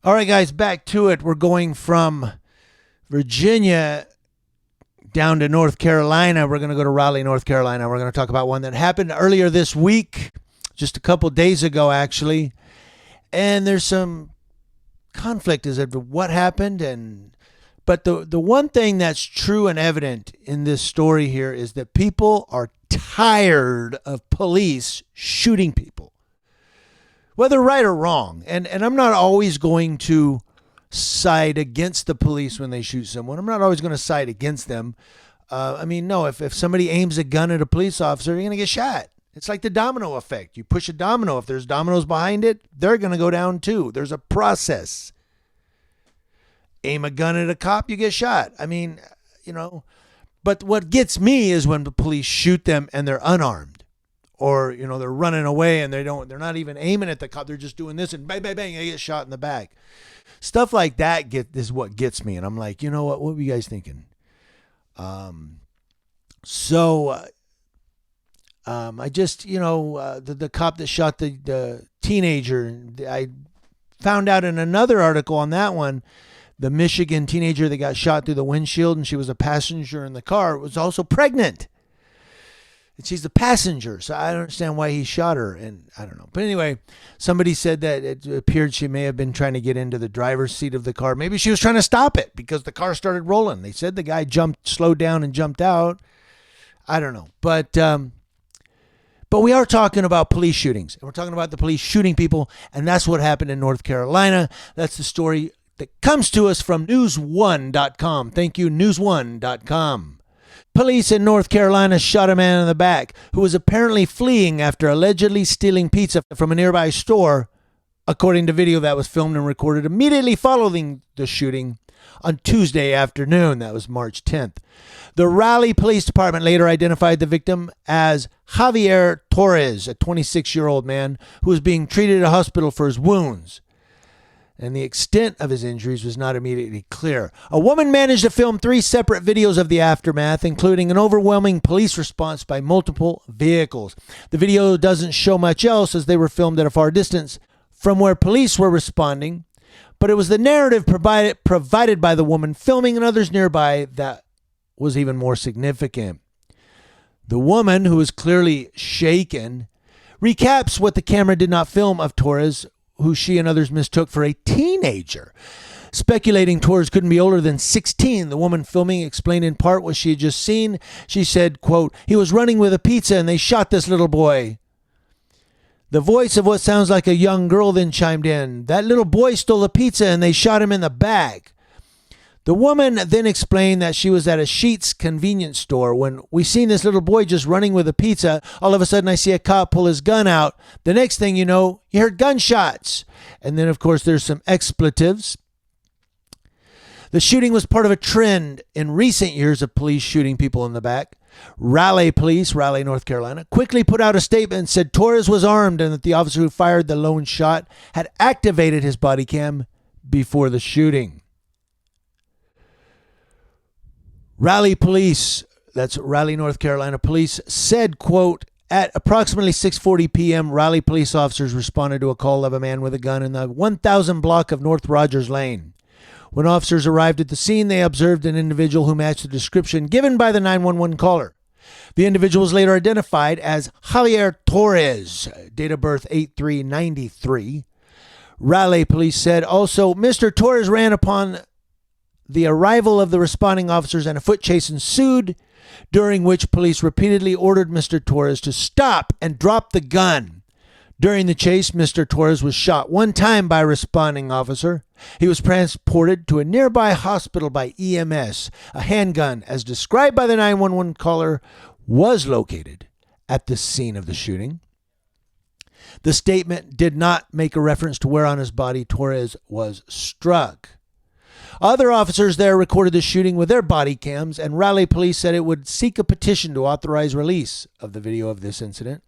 All right, guys, back to it. We're going from Virginia down to North Carolina. We're going to go to Raleigh, North Carolina. We're going to talk about one that happened earlier this week, just a couple days ago, actually. And there's some conflict as to what happened. But the one thing that's true and evident in this story here is that people are tired of police shooting people, whether right or wrong. And I'm not always going to side against the police when they shoot someone. I'm not always going to side against them. No, if somebody aims a gun at a police officer, you're going to get shot. It's like the domino effect. You push a domino. If there's dominoes behind it, they're going to go down too. There's a process. Aim a gun at a cop, you get shot. But what gets me is when the police shoot them and they're unarmed. Or, they're running away and they're not even aiming at the cop. They're just doing this and bang, bang, bang, they get shot in the back. Stuff like that is what gets me. And I'm like, you know what were you guys thinking? I just, the cop that shot the teenager, I found out in another article on that one, the Michigan teenager that got shot through the windshield and she was a passenger in the car was also pregnant. And she's the passenger, so I don't understand why he shot her, and I don't know. But anyway, somebody said that it appeared she may have been trying to get into the driver's seat of the car. Maybe she was trying to stop it because the car started rolling. They said the guy slowed down and jumped out. I don't know. But we are talking about police shootings, and we're talking about the police shooting people, and that's what happened in North Carolina. That's the story that comes to us from news1.com. Thank you, news1.com. Police in North Carolina shot a man in the back who was apparently fleeing after allegedly stealing pizza from a nearby store, according to video that was filmed and recorded immediately following the shooting on Tuesday afternoon. That was March 10th. The Raleigh Police Department later identified the victim as Javier Torres, a 26-year-old man who was being treated at a hospital for his wounds. And the extent of his injuries was not immediately clear. A woman managed to film 3 separate videos of the aftermath, including an overwhelming police response by multiple vehicles. The video doesn't show much else as they were filmed at a far distance from where police were responding, but it was the narrative provided by the woman filming and others nearby that was even more significant. The woman, who was clearly shaken, recaps what the camera did not film of Torres, who she and others mistook for a teenager. Speculating Torres couldn't be older than 16, the woman filming explained in part what she had just seen. She said, quote, "He was running with a pizza and they shot this little boy." The voice of what sounds like a young girl then chimed in. "That little boy stole a pizza and they shot him in the back." The woman then explained that she was at a Sheetz convenience store when we seen this little boy just running with a pizza. All of a sudden, I see a cop pull his gun out. The next thing you know, you heard gunshots. And then, of course, there's some expletives. The shooting was part of a trend in recent years of police shooting people in the back. Raleigh Police, Raleigh, North Carolina, quickly put out a statement and said Torres was armed and that the officer who fired the lone shot had activated his body cam before the shooting. Raleigh Police, that's Raleigh, North Carolina Police, said, quote, "At approximately 6:40 p.m., Raleigh police officers responded to a call of a man with a gun in the 1000 block of North Rogers Lane. When officers arrived at the scene, they observed an individual who matched the description given by the 911 caller. The individual was later identified as Javier Torres, date of birth 8/3/93. Raleigh police said also, Mr. Torres ran upon the arrival of the responding officers and a foot chase ensued, during which police repeatedly ordered Mr. Torres to stop and drop the gun. During the chase, Mr. Torres was shot one time by a responding officer. He was transported to a nearby hospital by EMS. A handgun, as described by the 911 caller, was located at the scene of the shooting. The statement did not make a reference to where on his body Torres was struck. Other officers there recorded the shooting with their body cams, and Raleigh police said it would seek a petition to authorize release of the video of this incident.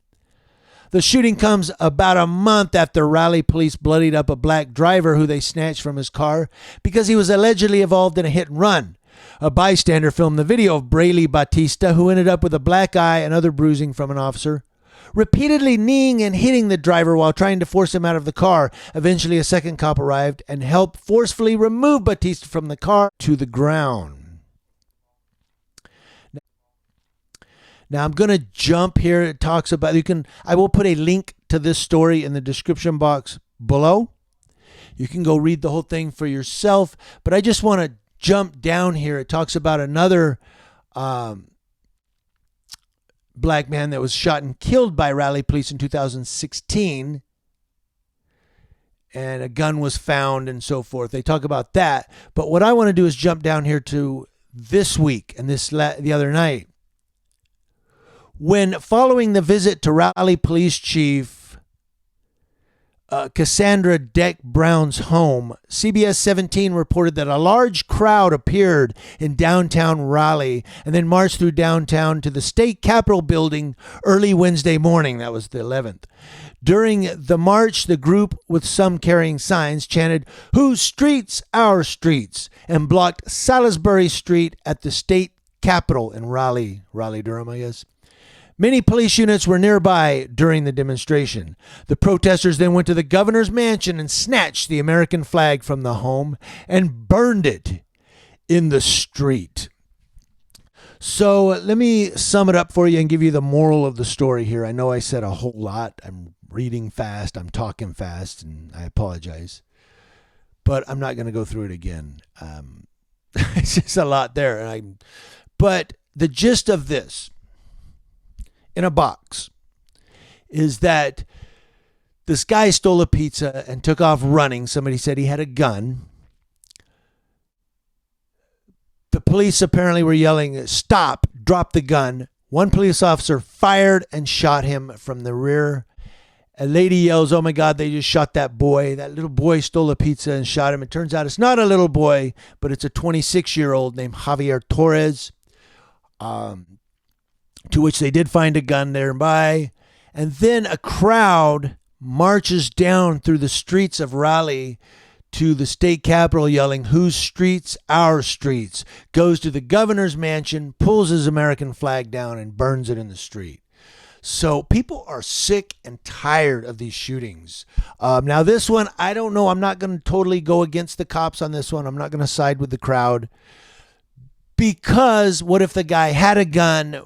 The shooting comes about a month after Raleigh police bloodied up a black driver who they snatched from his car because he was allegedly involved in a hit and run. A bystander filmed the video of Braley Batista, who ended up with a black eye and other bruising from an officer. repeatedly kneeing and hitting the driver while trying to force him out of the car. Eventually, a second cop arrived and helped forcefully remove Batista from the car to the ground. Now, I'm going to jump here. It talks about, I will put a link to this story in the description box below. You can go read the whole thing for yourself, but I just want to jump down here. It talks about another black man that was shot and killed by Raleigh police in 2016, and a gun was found and so forth. They talk about that, but what I want to do is jump down here to this week and the other night, when following the visit to Raleigh Police Chief Cassandra Deck Brown's home, CBS 17 reported that a large crowd appeared in downtown Raleigh and then marched through downtown to the state capitol building early Wednesday morning. That was the 11th. During the march, the group, with some carrying signs, chanted, "Whose streets? Our streets," and blocked Salisbury Street at the state capitol in Raleigh, Durham, I guess. Many police units were nearby during the demonstration. The protesters then went to the governor's mansion and snatched the American flag from the home and burned it in the street. So let me sum it up for you and give you the moral of the story here. I know I said a whole lot. I'm reading fast. I'm talking fast, and I apologize. But I'm not going to go through it again. It's just a lot there. But the gist of this, in a box, is that this guy stole a pizza and took off running. Somebody said he had a gun. The police apparently were yelling, "Stop, drop the gun." One police officer fired and shot him from the rear. A lady yells, "Oh my God, they just shot that boy. That little boy stole a pizza and shot him." It turns out it's not a little boy, but it's a 26-year-old named Javier Torres. To which they did find a gun nearby. And then a crowd marches down through the streets of Raleigh to the state capitol yelling, "Whose streets? Our streets." Goes to the governor's mansion, pulls his American flag down, and burns it in the street. So people are sick and tired of these shootings. Now this one, I don't know. I'm not going to totally go against the cops on this one. I'm not going to side with the crowd. Because what if the guy had a gun?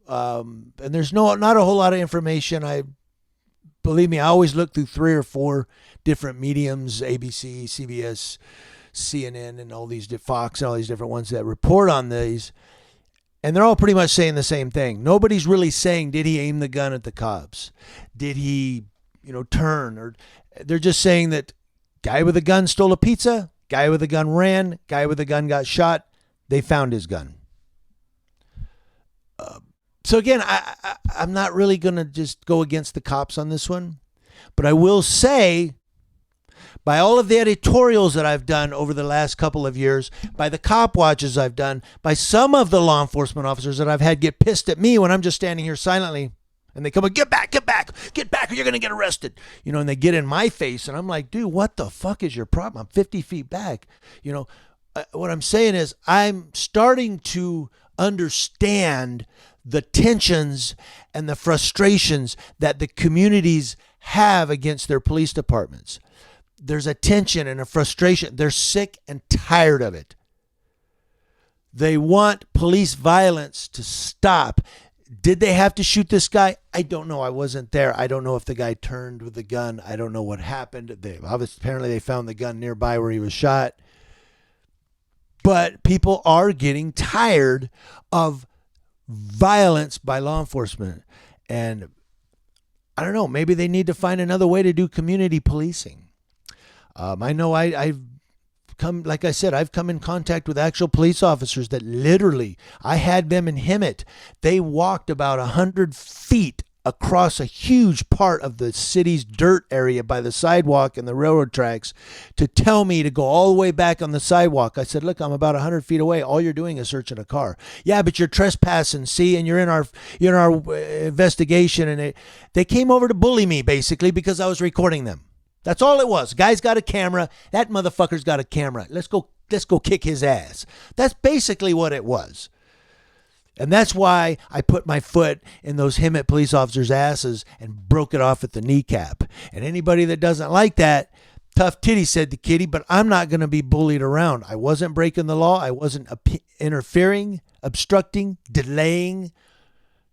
And there's not a whole lot of information. Believe me, I always look through 3 or 4 different mediums, ABC, CBS, CNN, and all these Fox and all these different ones that report on these. And they're all pretty much saying the same thing. Nobody's really saying, did he aim the gun at the cops? Did he, turn? Or they're just saying that guy with a gun stole a pizza, guy with a gun ran, guy with a gun got shot. They found his gun. So again, I'm not really going to just go against the cops on this one. But I will say, by all of the editorials that I've done over the last couple of years, by the cop watches I've done, by some of the law enforcement officers that I've had get pissed at me when I'm just standing here silently, and they come and get back, or you're going to get arrested. And they get in my face, and I'm like, dude, what the fuck is your problem? I'm 50 feet back. What I'm saying is I'm starting to understand the tensions and the frustrations that the communities have against their police departments. There's a tension and a frustration. They're sick and tired of it. They want police violence to stop. Did they have to shoot this guy? I don't know. I wasn't there. I don't know if the guy turned with the gun. I don't know what happened. Apparently they found the gun nearby where he was shot. But people are getting tired of violence by law enforcement. And I don't know, maybe they need to find another way to do community policing. I know I've come, like I said, I've come in contact with actual police officers that literally, I had them in Hemet. They walked about 100 feet across a huge part of the city's dirt area by the sidewalk and the railroad tracks to tell me to go all the way back on the sidewalk. I said, look, I'm about 100 feet away. All you're doing is searching a car. Yeah, but you're trespassing, see, and you're in our investigation. And they came over to bully me, basically, because I was recording them. That's all it was. Guy's got a camera. That motherfucker's got a camera. Let's go kick his ass. That's basically what it was. And that's why I put my foot in those Hemet police officers' asses and broke it off at the kneecap. And anybody that doesn't like that, tough titty, said the kitty, but I'm not going to be bullied around. I wasn't breaking the law. I wasn't interfering, obstructing, delaying.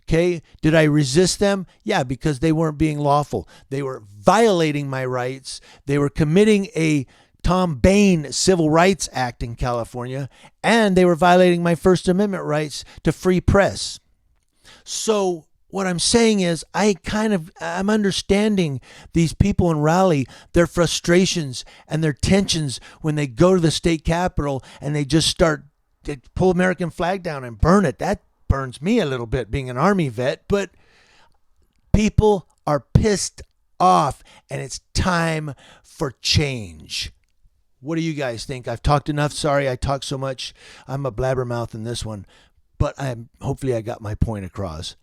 Okay. Did I resist them? Yeah, because they weren't being lawful. They were violating my rights. They were committing a Tom Bain Civil Rights Act in California, and they were violating my First Amendment rights to free press. So what I'm saying is I'm understanding these people in Raleigh, their frustrations and their tensions when they go to the state capitol and they just start to pull American flag down and burn it. That burns me a little bit, being an Army vet, but people are pissed off and it's time for change. What do you guys think? I've talked enough. Sorry I talked so much. I'm a blabbermouth in this one, but hopefully I got my point across.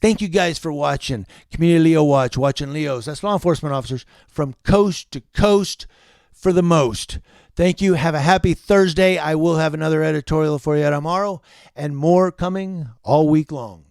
Thank you guys for watching Community Leo Watch, watching Leos. That's law enforcement officers from coast to coast for the most. Thank you. Have a happy Thursday. I will have another editorial for you tomorrow and more coming all week long.